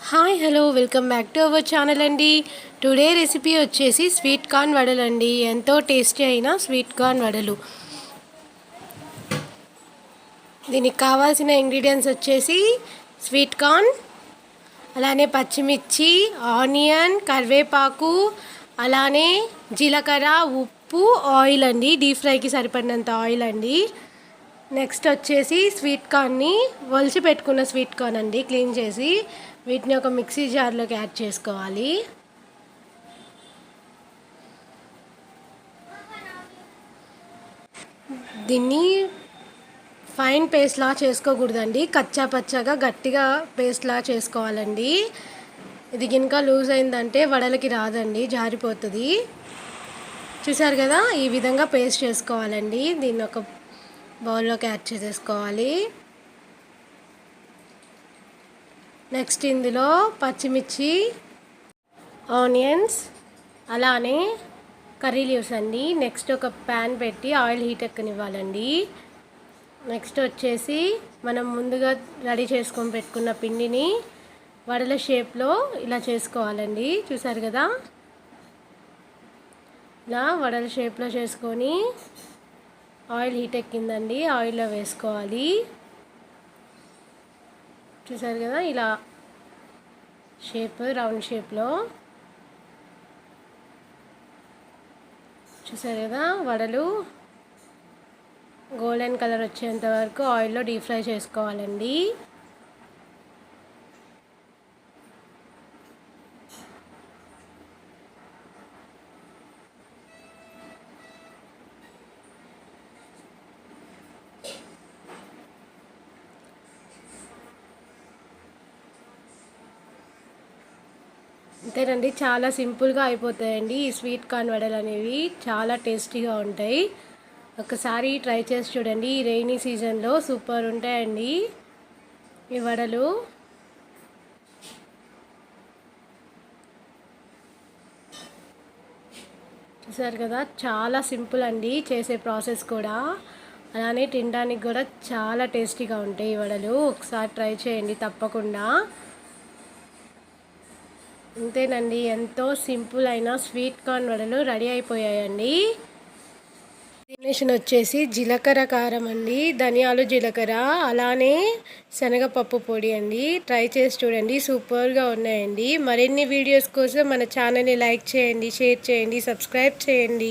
Hi hello welcome back to our channel అండి. Today recipe వచ్చేసి sweet corn వడలు అండి. ఎంతో టేస్టీ అయిన స్వీట్ కార్న్ వడలు. దీనికి కావాల్సిన ఇంగ్రీడియంట్స్ వచ్చేసి స్వీట్ కార్న్, అలానే పచ్చిమిర్చి, ఆనియన్, కరివేపాకు, అలానే జీలకర్ర, ఉప్పు, ఆయిల్ అండి. డీప్ ఫ్రైకి సరిపడినంత ఆయిల్ అండి. నెక్స్ట్ వచ్చేసి స్వీట్ కార్న్ని ఒలిచి పెట్టుకున్న స్వీట్ కార్న్ అండి, క్లీన్ చేసి వీటిని ఒక మిక్సీ జార్లోకి యాడ్ చేసుకోవాలి. దీన్ని ఫైన్ పేస్ట్లా చేసుకోకూడదండి, కచ్చా పచ్చాగా గట్టిగా పేస్ట్లా చేసుకోవాలండి. ఇది గినక లూజ్ అయిందంటే వడలకి రాదండి, జారిపోతుంది. చూసారు కదా, ఈ విధంగా పేస్ట్ చేసుకోవాలండి. దీన్ని ఒక బౌల్లోకి యాడ్ చేసేసుకోవాలి. నెక్స్ట్ ఇందులో పచ్చిమిర్చి, ఆనియన్స్, అలానే కర్రీ లీవ్స్ అండి. నెక్స్ట్ ఒక ప్యాన్ పెట్టి ఆయిల్ హీట్ ఎక్కనివ్వాలండి. నెక్స్ట్ వచ్చేసి మనం ముందుగా రెడీ చేసుకొని పెట్టుకున్న పిండిని వడల షేప్లో ఇలా చేసుకోవాలండి. చూసారు కదా, ఇలా వడల షేప్లో చేసుకొని ఆయిల్ హీట్ ఎక్కిందండి, ఆయిల్లో వేసుకోవాలి. చూసారు కదా, ఇలా షేప్ రౌండ్ షేప్లో చూసారు కదా. వడలు గోల్డెన్ కలర్ వచ్చేంత వరకు ఆయిల్లో డీప్ ఫ్రై చేసుకోవాలండి. అంతేనండి, చాలా సింపుల్గా అయిపోతాయండి ఈ స్వీట్ కార్న్ వడలు అనేవి. చాలా టేస్టీగా ఉంటాయి. ఒకసారి ట్రై చేసి చూడండి. ఈ రైనీ సీజన్లో సూపర్ ఉంటాయండి ఈ వడలు. చూసారు కదా, చాలా సింపుల్ అండి చేసే ప్రాసెస్ కూడా, అలానే తినడానికి కూడా చాలా టేస్టీగా ఉంటాయి ఈ వడలు. ఒకసారి ట్రై చేయండి తప్పకుండా. అంతేనండి, ఎంతో సింపుల్ అయిన స్వీట్ కార్న్ వడలు రెడీ అయిపోయాయండి. కాంబినేషన్ వచ్చేసి జీలకర్ర కారం అండి, ధనియాలు జీలకర్ర, అలానే శనగపప్పు పొడి అండి. ట్రై చేసి చూడండి, సూపర్గా ఉన్నాయండి. మరిన్ని వీడియోస్ కోసం మన ఛానల్ని లైక్ చేయండి, షేర్ చేయండి, సబ్స్క్రైబ్ చేయండి.